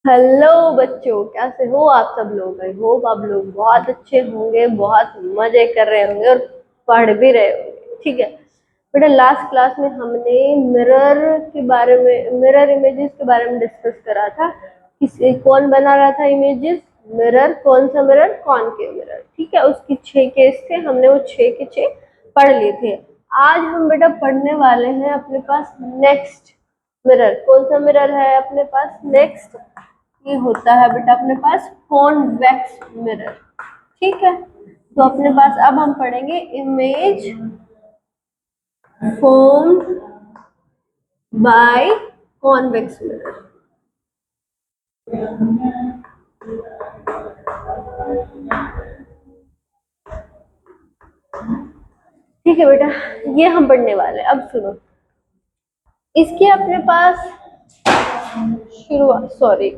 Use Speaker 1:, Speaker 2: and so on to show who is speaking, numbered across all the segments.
Speaker 1: Hello बच्चों, कैसे हो आप सब लोग। आई होप आप लोग बहुत अच्छे होंगे, बहुत मजे कर रहे होंगे और पढ़ भी रहे होंगे। ठीक है बेटा, लास्ट क्लास में हमने मिरर के बारे में, मिरर इमेजेस के बारे में डिस्कस करा था। किसी कौन बना रहा था इमेजेस? मिरर। कौन सा मिरर? Concave mirror. ठीक है, उसकी 6 केस थे, हमने वो 6 के 6 पढ़ लिए थे। आज हम बेटा पढ़ने वाले हैं अपने पास नेक्स्ट मिरर। कौन सा मिरर है अपने पास नेक्स्ट? ये होता है बेटा अपने पास कॉन्वेक्स मिरर। ठीक है, तो अपने पास अब हम पढ़ेंगे image formed by convex mirror. ठीक है बेटा, ये हम पढ़ने वाले हैं। अब सुनो, इसके अपने पास शुरुआत, सॉरी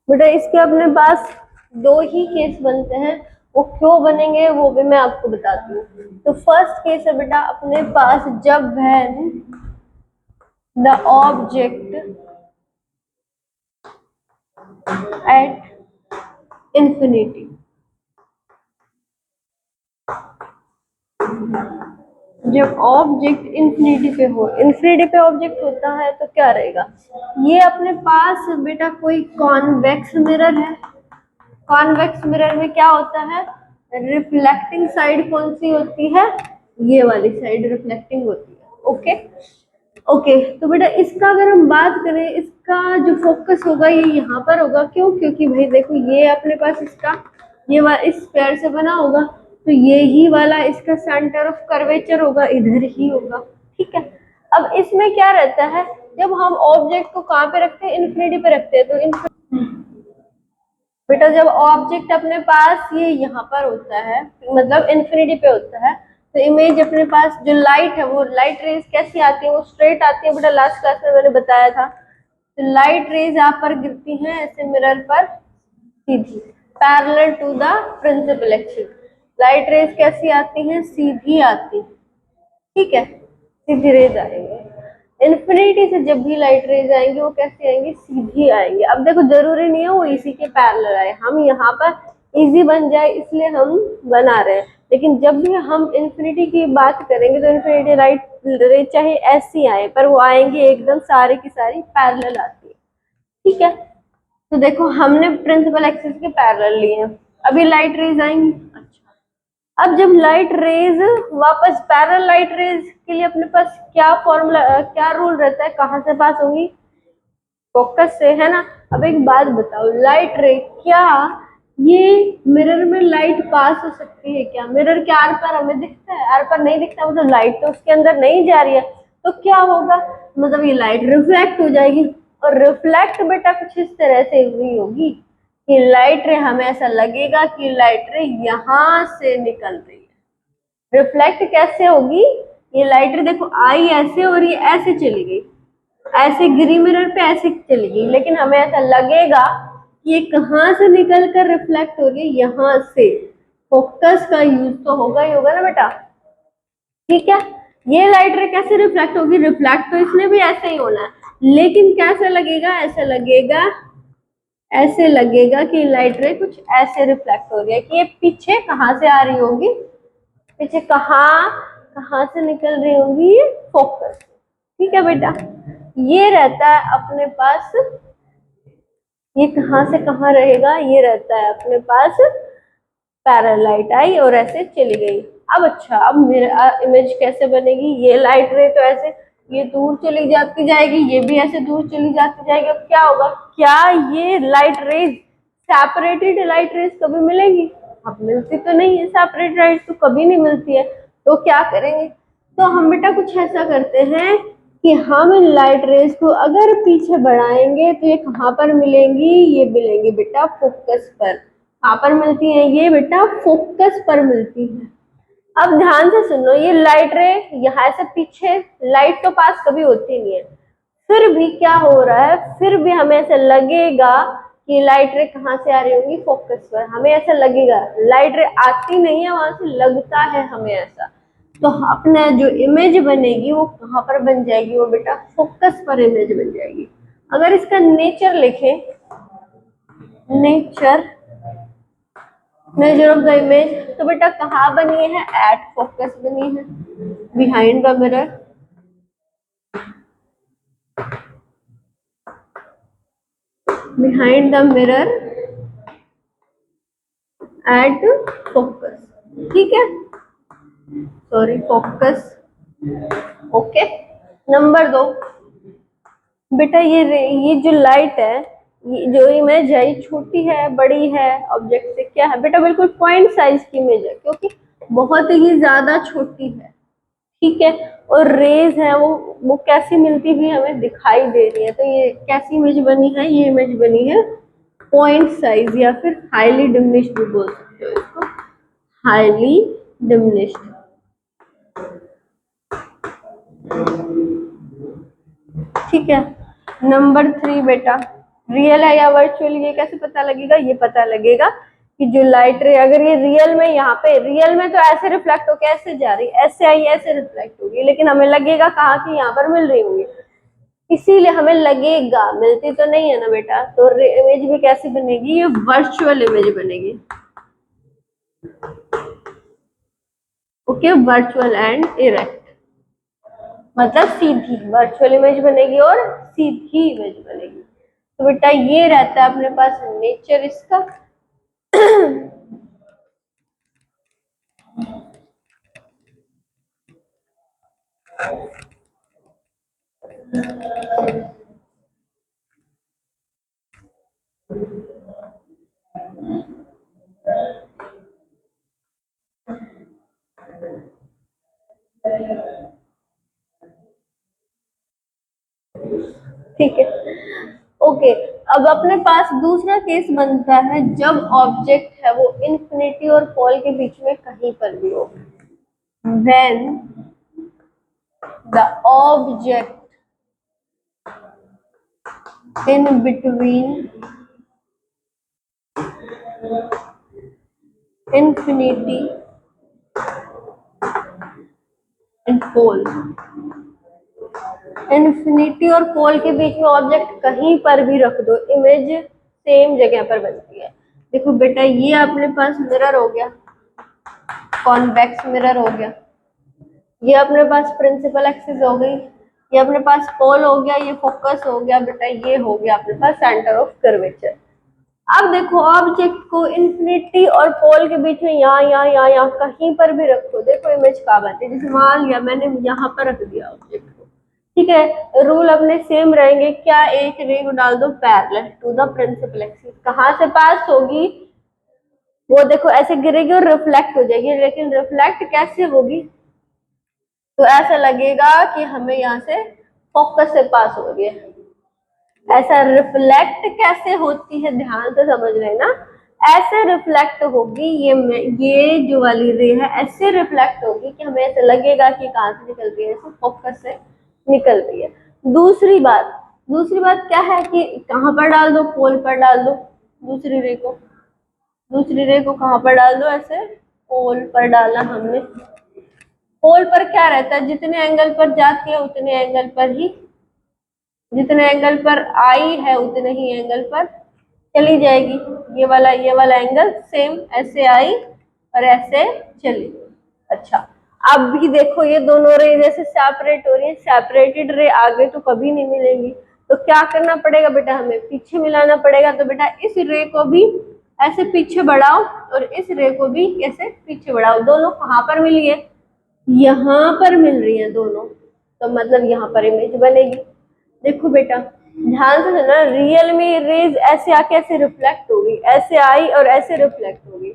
Speaker 1: बेटा, इसके अपने पास दो ही केस बनते हैं। वो क्यों बनेंगे वो भी मैं आपको बताती हूँ। तो फर्स्ट केस है बेटा अपने पास जब when the object at infinity, जब ऑब्जेक्ट इंफिनिटी पे हो। इंफिनिटी पे ऑब्जेक्ट होता है तो क्या रहेगा? ये अपने पास बेटा कोई कॉन्वेक्स मिरर है। कॉन्वेक्स मिरर में क्या होता है? रिफ्लेक्टिंग साइड कौन सी होती है? ये वाली साइड रिफ्लेक्टिंग होती है। ओके ओके, तो बेटा इसका अगर हम बात करें, इसका जो फोकस होगा ये यहाँ पर होगा। क्यों? क्योंकि भाई देखो, ये अपने पास इसका ये वाला इस पेयर से बना होगा, तो ये ही वाला इसका सेंटर ऑफ कर्वेचर होगा, इधर ही होगा। ठीक है, अब इसमें क्या रहता है, जब हम ऑब्जेक्ट को कहाँ पे रखते हैं? इन्फिनिटी पे रखते हैं। तो बेटा जब ऑब्जेक्ट अपने पास ये यहाँ पर होता है, मतलब इन्फिनिटी पे होता है, तो इमेज अपने पास जो लाइट है, वो लाइट रेज कैसी आती है? वो स्ट्रेट आती है। बेटा लास्ट क्लास में मैंने बताया था, तो लाइट रेज यहाँ पर गिरती हैं ऐसे मिरर पर सीधी, parallel to the principal axis. Light rays कैसी आती हैं? सीधी आती है। ठीक है, सीधी रेज आएंगे। इन्फिनिटी से जब भी लाइट रेज आएंगे वो कैसे आएंगे? सीधी आएंगे। अब देखो, जरूरी नहीं है वो इसी के पैरेलल आए, हम यहाँ पर इजी बन जाए इसलिए हम बना रहे हैं। लेकिन जब भी हम इन्फिनिटी की बात करेंगे तो इन्फिनिटी लाइट रेज चाहे ऐसी आए, पर वो आएंगे एकदम सारी की सारी पैरेलल आती है। ठीक है, तो देखो हमने प्रिंसिपल एक्सिस के पैरेलल लिए हैं, अभी लाइट रेज आएंगी। अब जब लाइट रेज वापस पैरेलल लाइट रेज के लिए अपने पास क्या फॉर्मूला, क्या रूल रहता है? कहाँ से पास होंगी? फोकस से, है ना। अब एक बात बताओ, लाइट रे क्या ये मिरर में लाइट पास हो सकती है क्या? मिरर के आर पर हमें दिखता है? आर पर नहीं दिखता, मतलब लाइट तो उसके अंदर नहीं जा रही है। तो क्या होगा? मतलब ये लाइट रिफ्लेक्ट हो जाएगी, और रिफ्लेक्ट बेटा कुछ इस तरह से हुई होगी कि लाइट रे, हमें ऐसा लगेगा कि लाइट रे यहाँ से निकल रही है। रिफ्लेक्ट कैसे होगी? ये लाइट रे देखो आई ऐसे और ये ऐसे चली गई, ऐसे गिरी मिरर पे ऐसे चली गई, लेकिन हमें ऐसा लगेगा कि ये कहाँ से निकल कर रिफ्लेक्ट हो रही है? यहाँ से। फोकस का यूज तो होगा ही होगा ना बेटा। ठीक है, ये लाइट रे कैसे रिफ्लेक्ट होगी? रिफ्लेक्ट तो इसने भी ऐसे ही होना है, लेकिन कैसे लगेगा? ऐसे लगेगा कि लाइट रे कुछ ऐसे रिफ्लेक्ट हो रही है, कि ये पीछे कहाँ से आ रही होगी? पीछे कहाँ कहाँ से निकल रही होगी? ये फोकस। ठीक है बेटा, ये रहता है अपने पास, ये कहाँ से कहाँ रहेगा? ये रहता है अपने पास पैरेलल लाइट आई और ऐसे चली गई। अब अच्छा, अब मेरा इमेज कैसे बनेगी? ये लाइट रे तो ऐसे ये दूर चली जाती जाएगी, ये भी ऐसे दूर चली जाती जाएगी। अब क्या होगा? क्या ये light rays, separated light rays कभी मिलेगी? अब मिलती तो नहीं है, सेपरेट लाइट तो कभी नहीं मिलती है। तो क्या करेंगे? तो हम बेटा कुछ ऐसा करते हैं कि हम इन लाइट रेज को अगर पीछे बढ़ाएंगे तो ये कहाँ पर मिलेंगी? ये मिलेंगी बेटा फोकस पर। कहाँ पर मिलती है? ये बेटा फोकस पर मिलती है। अब ध्यान से सुनो, ये लाइट रे यहाँ से पीछे लाइट तो पास कभी होती नहीं है, फिर भी क्या हो रहा है? फिर भी हमें ऐसा लगेगा कि लाइट रे कहाँ से आ रही होंगी, फोकस पर। हमें ऐसा लगेगा, लाइट रे आती नहीं है वहां से, लगता है हमें ऐसा। तो अपना जो इमेज बनेगी वो कहाँ पर बन जाएगी, वो बेटा फोकस पर इमेज बन जाएगी। अगर इसका नेचर लिखें, नेचर ऑफ द इमेज, तो बेटा कहाँ बनी है, एट फोकस बनी है, behind the mirror. Behind the mirror at focus, ठीक है, सॉरी फोकस। ओके, नंबर 2, बेटा ये जो लाइट है, ये जो इमेज है, ये छोटी है बड़ी है, ऑब्जेक्ट से क्या है बेटा, बिल्कुल पॉइंट साइज की इमेज है, क्योंकि बहुत ही ज्यादा छोटी है, ठीक है। और रेज है वो कैसी मिलती हुई हमें दिखाई दे रही है, तो ये कैसी इमेज बनी है, ये इमेज बनी है पॉइंट साइज, या फिर हाईली डिमिनिश्ड भी बोल सकते हो इसको, हाईली डिमिनिश्ड, ठीक है। नंबर 3 बेटा, रियल है या वर्चुअल, ये कैसे पता लगेगा, ये पता लगेगा कि जो लाइट रे, अगर ये रियल में, यहाँ पे रियल में तो ऐसे रिफ्लेक्ट होकर ऐसे जा रही, ऐसे आई ऐसे रिफ्लेक्ट होगी, लेकिन हमें लगेगा कहाँ की, यहाँ पर मिल रही होंगी, इसीलिए हमें लगेगा, मिलती तो नहीं है ना बेटा। तो इमेज भी कैसी बनेगी, ये वर्चुअल इमेज बनेगी। ओके, वर्चुअल एंड इरेक्ट, मतलब सीधी वर्चुअल इमेज बनेगी और सीधी इमेज बनेगी। तो बेटा ये रहता है अपने पास नेचर इसका। ठीक है, ओके। अब अपने पास दूसरा केस बनता है जब ऑब्जेक्ट है वो इन्फिनिटी और पोल के बीच में कहीं पर भी हो। When the object in between infinity and pole, infinity और पोल के बीच में ऑब्जेक्ट कहीं पर भी रख दो, इमेज सेम जगह पर बनती है। देखो बेटा, ये अपने पास मिरर हो गया, कॉन्वेक्स मिरर हो गया, ये अपने पास प्रिंसिपल एक्सिस हो गई, ये अपने पास पोल हो गया, ये फोकस हो गया बेटा, ये हो गया अपने पास सेंटर ऑफ कर्वेचर। अब देखो ऑब्जेक्ट को इन्फिनिटी और पोल के बीच में यहाँ कहीं पर भी रखो, देखो इमेज कहाँ बनती है। जैसे मान लिया मैंने यहाँ पर रख दिया ऑब्जेक्ट को, ठीक है, रूल अपने सेम रहेंगे, क्या एक रे को डाल दो parallel to the principal axis, कहाँ से पास होगी, वो देखो ऐसे गिरेगी और रिफ्लेक्ट हो जाएगी, लेकिन रिफ्लेक्ट कैसे होगी, तो ऐसा लगेगा कि हमें यहाँ से फोकस से पास हो रही है। ऐसा रिफ्लेक्ट कैसे होती है, ध्यान से समझ रहे हैं ना, ऐसे रिफ्लेक्ट होगी, ये जो वाली रे है ऐसे रिफ्लेक्ट होगी कि हमें ऐसा लगेगा कि कहाँ से निकल रही है, ऐसे फोकस से निकल रही है। दूसरी बात क्या है कि कहाँ पर डाल दो, पोल पर डाल दो, दूसरी रे को कहाँ पर डाल दो, ऐसे पोल पर डाला हमने। पोल पर क्या रहता है, जितने एंगल पर जाती है उतने एंगल पर ही, जितने एंगल पर आई है उतने ही एंगल पर चली जाएगी। ये वाला एंगल सेम ऐसे आई और ऐसे चली। अच्छा, अब भी देखो ये दोनों रे जैसे सेपरेट हो रही है, सेपरेटेड रे आगे तो कभी नहीं मिलेंगी, तो क्या करना पड़ेगा बेटा, हमें पीछे मिलाना पड़ेगा। तो बेटा इस रे को भी ऐसे पीछे बढ़ाओ और इस रे को भी ऐसे पीछे बढ़ाओ, दोनों कहाँ पर मिली है, यहाँ पर मिल रही है दोनों, तो मतलब यहाँ पर इमेज बनेगी। देखो बेटा ध्यान से सुनना, रियल में रेज ऐसे आके ऐसे रिफ्लेक्ट होगी, ऐसे आई और ऐसे रिफ्लेक्ट होगी,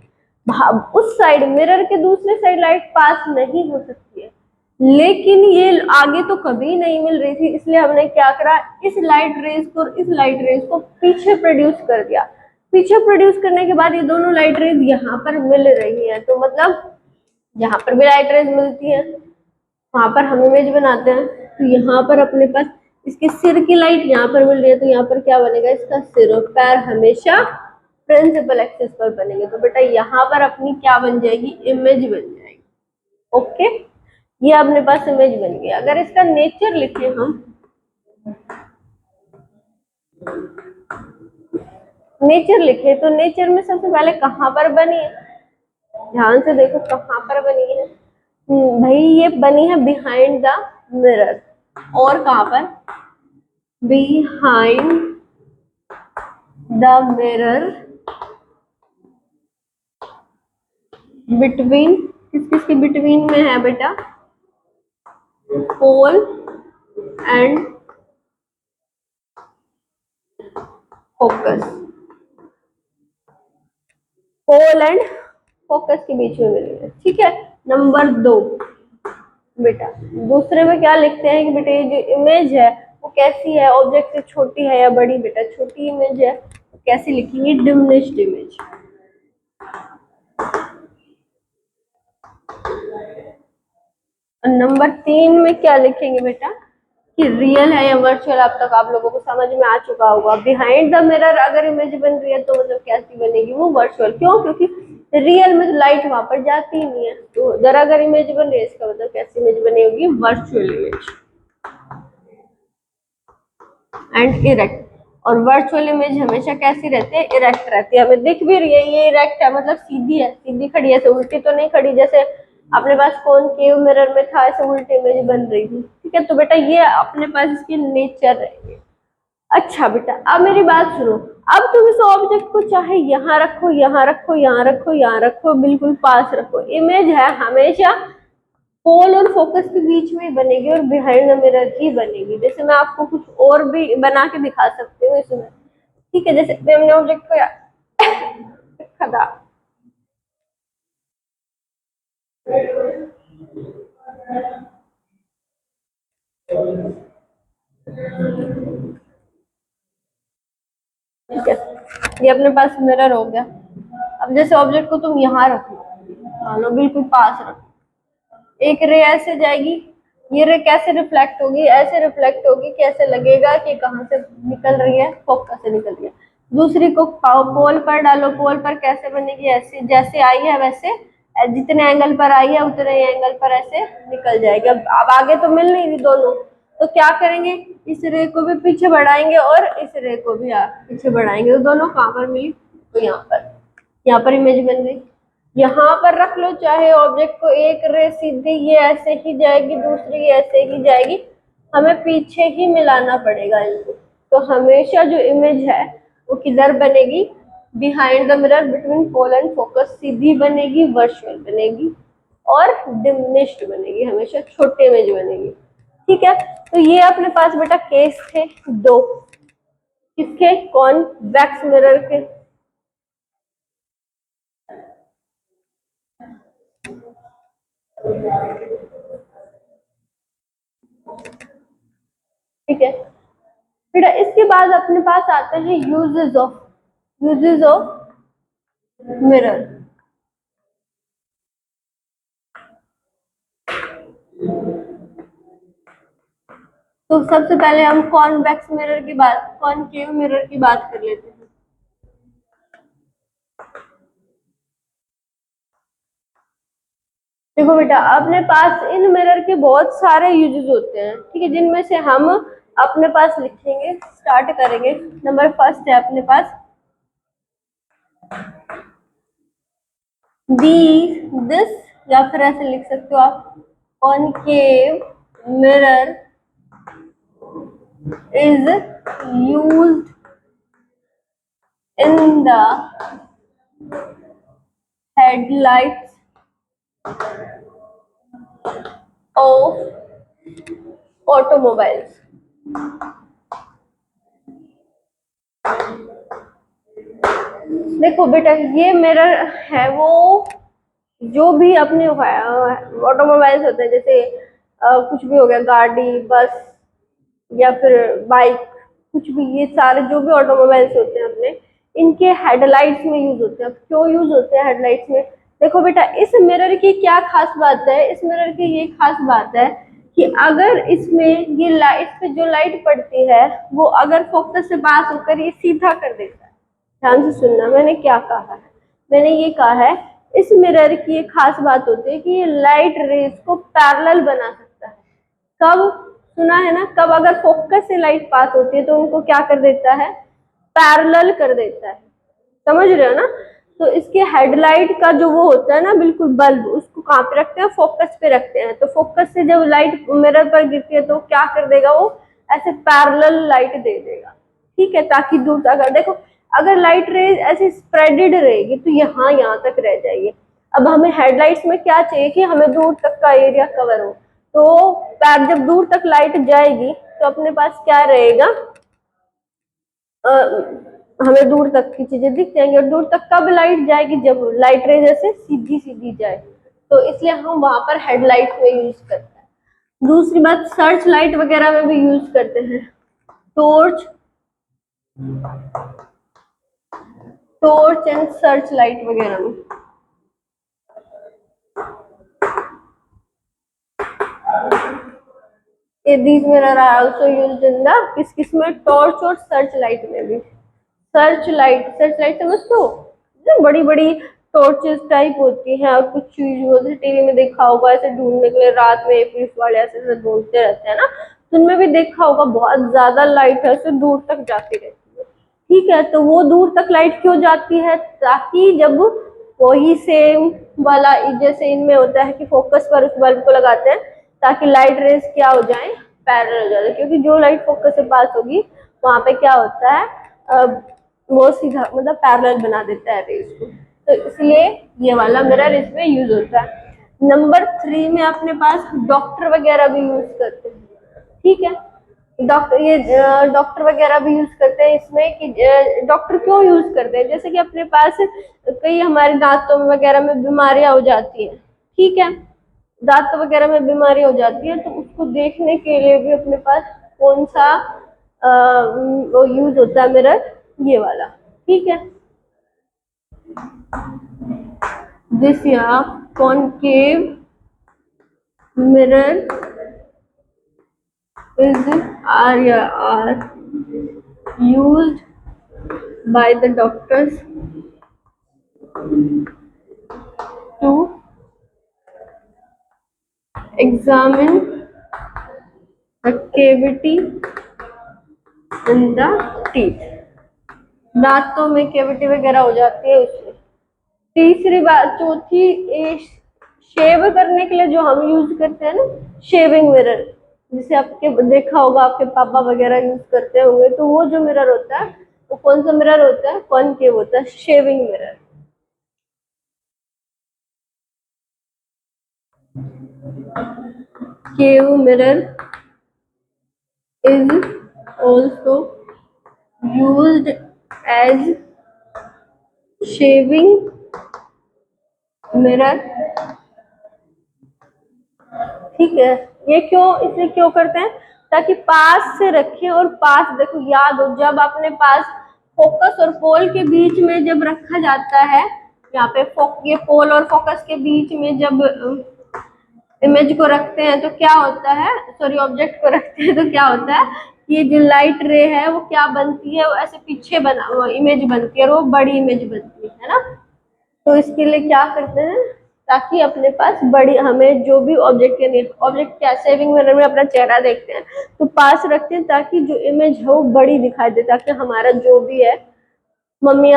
Speaker 1: उस साइड मिरर के दूसरे साइड लाइट पास नहीं हो सकती है, लेकिन ये आगे तो कभी नहीं मिल रही थी, इसलिए हमने क्या करा, इस लाइट रेज को और इस लाइट रेज को पीछे प्रोड्यूस कर दिया। पीछे प्रोड्यूस करने के बाद ये दोनों लाइट रेज यहाँ पर मिल रही है, तो मतलब जहां पर भी लाइट रेज मिलती है वहां पर हम इमेज बनाते हैं। तो यहाँ पर अपने पास इसके सिर की लाइट यहाँ पर मिल रही है, तो यहाँ पर क्या बनेगा, इसका सिर और पैर हमेशा प्रिंसिपल एक्सिस पर बनेंगे। तो बेटा यहाँ पर अपनी क्या बन जाएगी, इमेज बन जाएगी। ओके, ये अपने पास इमेज बन गई। अगर इसका नेचर लिखे हम, नेचर लिखे तो नेचर में सबसे पहले कहाँ पर बनी है, ध्यान से देखो कहाँ पर बनी है। भाई ये बनी है बिहाइंड द मिरर। और कहाँ पर, बिहाइंड द मिरर, बिटवीन, किस किस के बिटवीन में है बेटा, pole and focus, pole and focus के बीच में मिली है। ठीक है, नंबर 2 बेटा, दूसरे में क्या लिखते हैं कि बेटा ये जो इमेज है वो कैसी है, ऑब्जेक्ट से छोटी है या बड़ी, बेटा छोटी इमेज है, तो कैसी लिखेंगे, डिमिनिश्ड इमेज। नंबर 3 में क्या लिखेंगे बेटा कि रियल है या वर्चुअल। अब तक आप लोगों को समझ में आ चुका होगा। बिहाइंड द मिरर अगर इमेज बन रही है तो मतलब कैसी बनेगी, वो वर्चुअल। क्यों, क्योंकि रियल में तो लाइट वहां पर जाती ही नहीं है, तो उधर अगर इमेज बन रही है इसका मतलब कैसी इमेज बनी होगी, वर्चुअल इमेज। एंड इरेक्ट, और वर्चुअल इमेज हमेशा कैसी रहती है, इरेक्ट रहती है। हमें दिख भी रही है ये इरेक्ट है, मतलब सीधी है, सीधी खड़ी है, ऐसे उल्टी तो नहीं खड़ी जैसे अपने पास कॉनकेव मिरर में था, ऐसे उल्टी इमेज बन रही थी। ठीक है, तो बेटा ये अपने पास इसकी नेचर है। अच्छा बेटा, अब मेरी बात सुनो। अब तुम इस ऑब्जेक्ट को चाहे यहाँ रखो, यहाँ रखो, यहाँ रखो, यहाँ रखो, बिल्कुल पास रखो, इमेज है हमेशा पोल और फोकस के बीच में बनेगी और बिहाइंड द मिरर ही बनेगी। जैसे मैं आपको कुछ और भी बना के दिखा सकती हूँ इसमें। ठीक है, जैसे हमने ऑब्जेक्ट को खदा, ठीक है, ये अपने पास मिरर हो गया। अब जैसे ऑब्जेक्ट को तुम यहाँ रखो, मानो बिल्कुल पास रखो, एक रे ऐसे जाएगी, ये रे कैसे रिफ्लेक्ट होगी, ऐसे रिफ्लेक्ट होगी कि ऐसे लगेगा कि कहाँ से निकल रही है, फोकस से निकल रही है। दूसरी को पोल पर डालो, पोल पर कैसे बनेगी, ऐसे जैसे आई है वैसे, जितने एंगल पर आई है उतने एंगल पर ऐसे निकल जाएगी। अब आगे तो मिल नहीं रही दोनों, तो क्या करेंगे, इस रे को भी पीछे बढ़ाएंगे और इस रे को भी पीछे बढ़ाएंगे, तो दोनों कहाँ पर मिली, तो यहाँ पर इमेज बन गई। यहाँ पर रख लो चाहे ऑब्जेक्ट को, एक रे सीधी ये ऐसे ही जाएगी, दूसरी ऐसे ही जाएगी, हमें पीछे ही मिलाना पड़ेगा इनको। तो हमेशा जो इमेज है वो किधर बनेगी, behind the mirror between pole and focus, सीधी बनेगी, वर्चुअल बनेगी और डिमिनिश्ड बनेगी, हमेशा छोटे इमेज बनेगी। ठीक है, तो ये अपने पास बेटा केस थे 2, किसके, कॉन्वेक्स मिरर के। ठीक है बेटा, इसके बाद अपने पास आते हैं यूजेस ऑफ मिरर। तो सबसे पहले हम कॉन्वेक्स मिरर की बात, कॉनकेव मिरर की बात कर लेते हैं। देखो बेटा, अपने पास इन मिरर के बहुत सारे यूजेस होते हैं, ठीक है, जिनमें से हम अपने पास लिखेंगे, स्टार्ट करेंगे। नंबर फर्स्ट है अपने पास दिस, या फिर ऐसे लिख सकते हो आप, concave mirror is used in the headlights of automobiles। देखो बेटा, ये मिरर है वो जो भी अपने ऑटोमोबाइल्स होते हैं, जैसे कुछ भी हो गया, गाड़ी, बस या फिर बाइक, कुछ भी, ये सारे जो भी ऑटोमोबाइल्स होते हैं अपने, इनके हेडलाइट्स में यूज होते हैं। क्यों यूज होते हैं हेडलाइट्स में, देखो बेटा, इस मिरर की क्या खास बात है, इस मिरर की ये खास बात है कि अगर इसमें ये लाइट पे जो लाइट पड़ती है वो अगर फोकस से पास होकर ये सीधा कर देता है। ध्यान से सुनना, मैंने क्या कहा है। मैंने ये कहा है इस मिरर की एक खास बात होती है कि ये लाइट रेज को पैरेलल बना सकता है। कब? सुना है ना, कब अगर फोकस से लाइट पास होती है तो उनको क्या कर देता है? पैरेलल कर देता है। समझ रहे हो ना? तो इसके हेडलाइट का जो वो होता है ना बिल्कुल बल्ब, उसको कहाँ पे रखते हैं? फोकस पे रखते हैं। तो फोकस से जब लाइट मिरर पर गिरती है तो क्या कर देगा वो? ऐसे पैरेलल लाइट दे देगा। ठीक है, ताकि दूर तक देखो, अगर लाइट रेज ऐसे स्प्रेडेड रहेगी तो यहाँ तक रह जाएगी। अब हमें हेडलाइट्स में क्या चाहिए कि हमें दूर तक का एरिया कवर हो। तो जब दूर तक लाइट जाएगी तो अपने पास क्या रहेगा? हमें दूर तक की चीजें दिख जाएंगी। और दूर तक कब लाइट जाएगी? जब लाइट रेज ऐसे सीधी सीधी जाए। तो इसलिए हम वहां पर हेडलाइट में यूज करते हैं। दूसरी बात, सर्च लाइट वगैरह में भी यूज करते हैं। टॉर्च एंड सर्च लाइट वगैरह में। these mirror are also used in the किस में? टॉर्च और सर्च लाइट में भी। सर्च लाइट समझते हो? जो बड़ी बड़ी टॉर्चेस टाइप होती हैं और कुछ चीज होती है, टीवी में देखा होगा ऐसे ढूंढने के लिए, रात में पुलिस वाले ऐसे ऐसे ढूंढते रहते हैं ना, तो उनमें भी देखा होगा बहुत ज्यादा लाइट है ऐसे दूर तक जाती रहती है। ठीक है, तो वो दूर तक लाइट क्यों जाती है? ताकि जब वही सेम वाला जैसे इनमें होता है कि फोकस पर उस बल्ब को लगाते हैं ताकि लाइट रेज क्या हो जाए? पैरेलल हो जाए। क्योंकि जो लाइट फोकस से पास होगी वहां पे क्या होता है? वो सीधा मतलब पैरेलल बना देता है रेज को। तो इसलिए ये वाला मिरर इसमें यूज होता है। नंबर 3 में अपने पास डॉक्टर वगैरह भी यूज करते हैं। ठीक है, डॉक्टर वगैरह भी यूज करते हैं इसमें कि डॉक्टर क्यों यूज करते हैं? जैसे कि अपने पास कई हमारे दांतों में वगैरह में बीमारियां हो जाती हैं। ठीक है, दांत वगैरह में बीमारी हो जाती है तो उसको देखने के लिए भी अपने पास कौन सा वो यूज होता है? मिरर, ये वाला। ठीक है, दिस या concave mirror is are used by the doctors to examine the cavity in the teeth। दांतों में कैविटी वगैरह हो जाती है उसमें। तीसरी बात, चौथी, शेव करने के लिए जो हम यूज करते हैं ना, शेविंग मिरर, जिसे आपके देखा होगा आपके पापा वगैरह यूज करते होंगे, तो वो जो मिरर होता है वो कौन सा मिरर होता है? कॉनकेव होता है, shaving mirror. Cave mirror is also used as shaving mirror। ठीक है, ये क्यों, इसलिए क्यों करते हैं? ताकि पास से रखें। और पास देखो, याद हो जब अपने पास फोकस और पोल के बीच में जब रखा जाता है, यहाँ पे ये पोल और फोकस के बीच में जब इमेज को रखते हैं तो क्या होता है? सॉरी, ऑब्जेक्ट को रखते हैं तो क्या होता है? ये जो लाइट रे है वो क्या बनती है? वो ऐसे पीछे बना इमेज बनती है और वो बड़ी इमेज बनती है ना। तो इसके लिए क्या करते हैं? ताकि अपने पास बड़ी, हमें जो भी ऑब्जेक्ट क्या सेविंग मिरर में अपना चेहरा देखते हैं तो पास रखते हैं ताकि जो इमेज है वो बड़ी दिखाई दे, ताकि हमारा जो भी है, मम्मी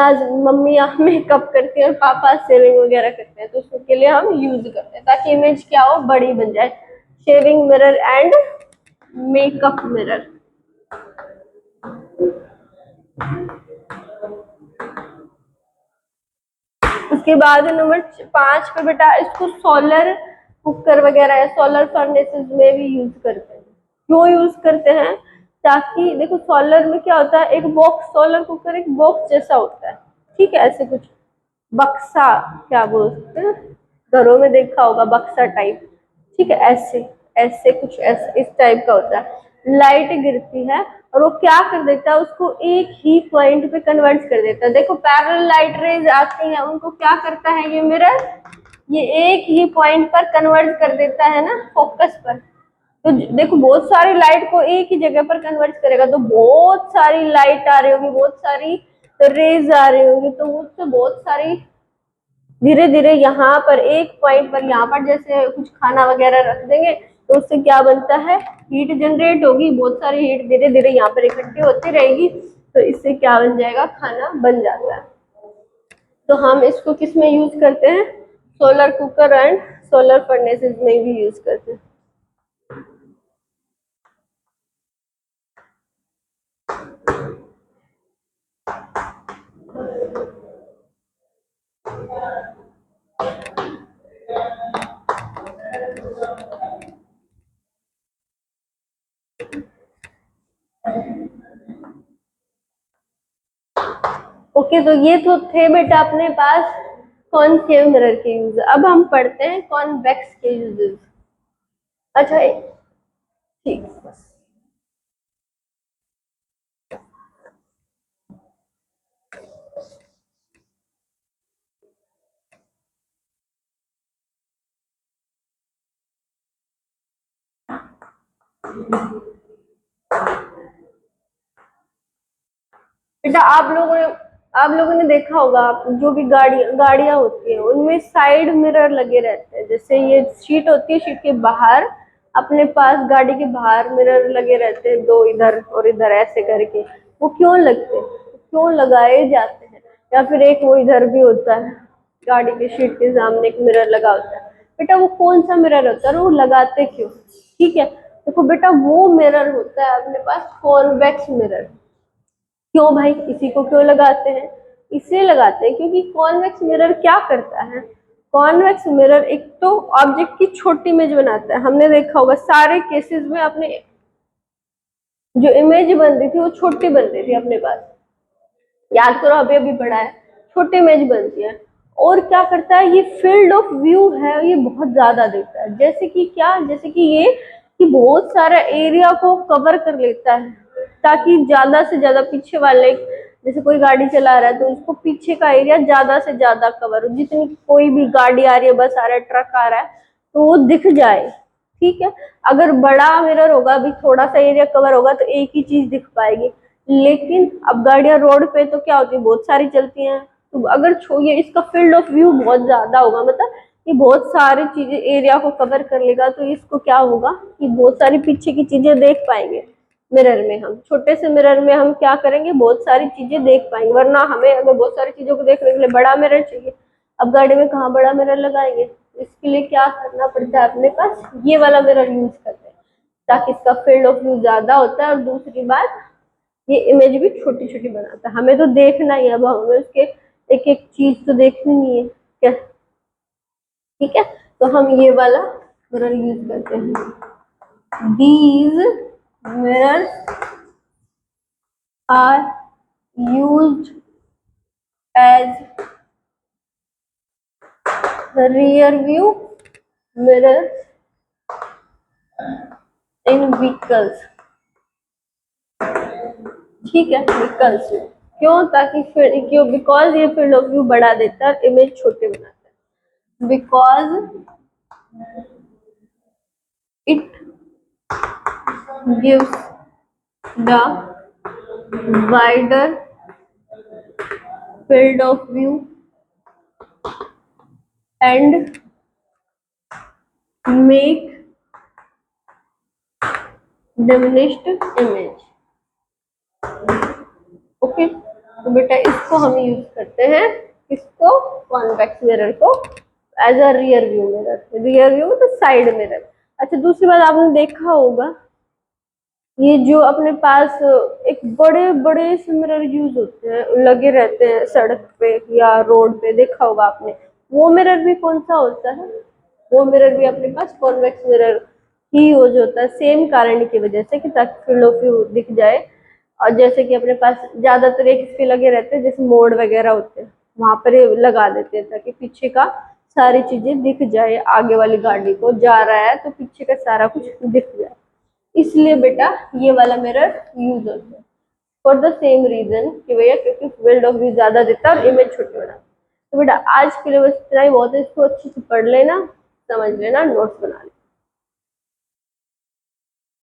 Speaker 1: मेकअप करती है और पापा सेविंग वगैरह करते हैं तो उसके लिए हम यूज करते हैं ताकि इमेज क्या हो? बड़ी बन जाए। Shaving mirror and makeup mirror. उसके बाद नंबर 5 पे बेटा, इसको सोलर कुकर वगैरह, सोलर फर्नेसेस में भी यूज करते हैं। क्यों यूज करते हैं? ताकि देखो सोलर में क्या होता है, एक बॉक्स, सोलर कुकर एक बॉक्स जैसा होता है। ठीक है, ऐसे कुछ बक्सा क्या बोलते हैं, घरों में देखा होगा बक्सा टाइप। ठीक है, ऐसे ऐसे कुछ ऐसे इस टाइप का होता है। लाइट गिरती है और वो क्या कर देता है? उसको एक ही पॉइंट पे कन्वर्ट कर देता है। देखो पैरेलल लाइट रेज आती है, उनको क्या करता है ये मिरर? ये एक ही पॉइंट पर कन्वर्ट कर देता है ना, फोकस पर। तो देखो बहुत सारी लाइट को एक ही जगह पर कन्वर्ट करेगा, तो बहुत सारी लाइट आ रही होगी, बहुत सारी रेज आ रही होंगी, तो उससे बहुत सारी धीरे धीरे यहाँ पर एक पॉइंट पर यहाँ पर जैसे कुछ खाना वगैरह रख देंगे तो उससे क्या बनता है, हीट जनरेट होगी, बहुत सारी हीट धीरे धीरे यहाँ पर इकट्ठी होती रहेगी, तो इससे क्या बन जाएगा, खाना बन जाता है। तो हम इसको किस में यूज करते हैं, solar cooker and solar furnaces में भी यूज करते हैं। ओके, तो ये तो थे बेटा अपने पास कॉनकेव मिरर के यूज। अब हम पढ़ते हैं कॉन्वेक्स के यूजेस। अच्छा ठीक, बेटा आप लोगों ने देखा होगा, आप जो भी गाड़ियां होती हैं उनमें साइड मिरर लगे रहते हैं। जैसे ये शीट होती है, शीट के बाहर अपने पास गाड़ी के बाहर मिरर लगे रहते हैं, दो इधर और इधर ऐसे करके। वो क्यों लगते हैं, क्यों लगाए जाते हैं? या फिर एक वो इधर भी होता है, गाड़ी के शीट के सामने एक मिरर लगा होता है। बेटा वो कौन सा मिरर होता है, वो लगाते क्यों? ठीक है, देखो बेटा वो मिरर होता है अपने पास कॉन्वेक्स मिरर। क्यों भाई, इसी को क्यों लगाते हैं? इसलिए लगाते हैं क्योंकि कॉन्वेक्स मिरर क्या करता है, कॉन्वेक्स मिरर एक तो ऑब्जेक्ट की छोटी इमेज बनाता है। हमने देखा होगा सारे केसेस में अपने जो इमेज बन रही थी वो छोटी बन रही थी अपने पास, याद करो अभी अभी पढ़ा है, छोटी इमेज बनती है। और क्या करता है, ये फील्ड ऑफ व्यू है ये बहुत ज्यादा देता है। जैसे कि क्या, जैसे कि ये कि बहुत सारा एरिया को कवर कर लेता है, ताकि ज्यादा से ज्यादा पीछे वाले, जैसे कोई गाड़ी चला रहा है तो उसको पीछे का एरिया ज्यादा से ज्यादा कवर हो, जितनी कोई भी गाड़ी आ रही है, बस आ रहा है, ट्रक आ रहा है, तो वो दिख जाए। ठीक है, अगर बड़ा मिरर होगा, अभी थोड़ा सा एरिया कवर होगा तो एक ही चीज दिख पाएगी। लेकिन अब गाड़ियां रोड पे तो क्या होती है, बहुत सारी चलती हैं, तो अगर ये इसका फील्ड ऑफ व्यू बहुत ज्यादा होगा, मतलब ये बहुत सारी चीजें एरिया को कवर कर लेगा, तो इसको क्या होगा कि बहुत सारी पीछे की चीजें देख पाएंगे मिरर में। हम छोटे से मिरर में हम क्या करेंगे, बहुत सारी चीजें देख पाएंगे, वरना हमें अगर बहुत सारी चीजों को देखने के लिए बड़ा मिरर चाहिए, अब गाड़ी में कहाँ बड़ा मिरर लगाएंगे, इसके लिए क्या करना पड़ता है, अपने पास ये वाला मिरर यूज करते हैं, ताकि इसका फील्ड ऑफ व्यू ज्यादा होता है। और दूसरी बात, ये इमेज भी छोटी छोटी बनाता है, हमें तो देखना ही है, अब हमें उसके एक एक चीज तो देखनी नहीं है क्या, ठीक है, तो हम ये वाला मिरर यूज करते हैं। These mirrors are used as rear view mirrors in vehicles। ठीक है, व्हीकल्स में क्यों, ताकि क्यों, बिकॉज ये फील्ड ऑफ व्यू बढ़ा देता है, इमेज छोटे बनाता है, because it gives the wider field of view and make diminished image। Okay, तो बेटा इसको हम यूज करते हैं, इसको कॉन्वेक्स मिरर को as a rear view mirror, rear view तो साइड मिरर। अच्छा दूसरी बात आपने देखा होगा, ये जो अपने पास एक बड़े बड़े से मिरर यूज होते हैं, लगे रहते हैं सड़क पे या रोड पे, देखा होगा आपने, वो मिरर भी कौन सा होता है, वो मिरर भी अपने पास कॉन्वेक्स मिरर ही यूज होता है, सेम कारण की वजह से कि ताकि फील्ड ऑफ व्यू दिख जाए। और जैसे कि अपने पास ज्यादातर एक इसके लगे रहते हैं, जैसे मोड़ वगैरह होते हैं वहां पर लगा देते हैं, ताकि पीछे का सारी चीजें दिख जाए, आगे वाली गाड़ी को जा रहा है तो पीछे का सारा कुछ दिख जाए, इसलिए बेटा ये वाला मिरर यूज होता है फॉर द सेम रीजन कि भैया क्योंकि फील्ड ऑफ व्यू ज्यादा देता है और इमेज छोटी बना। तो बेटा आज के लिए बस इतना ही बहुत है, इसको अच्छे से पढ़ लेना, समझ लेना, नोट्स बना लेना।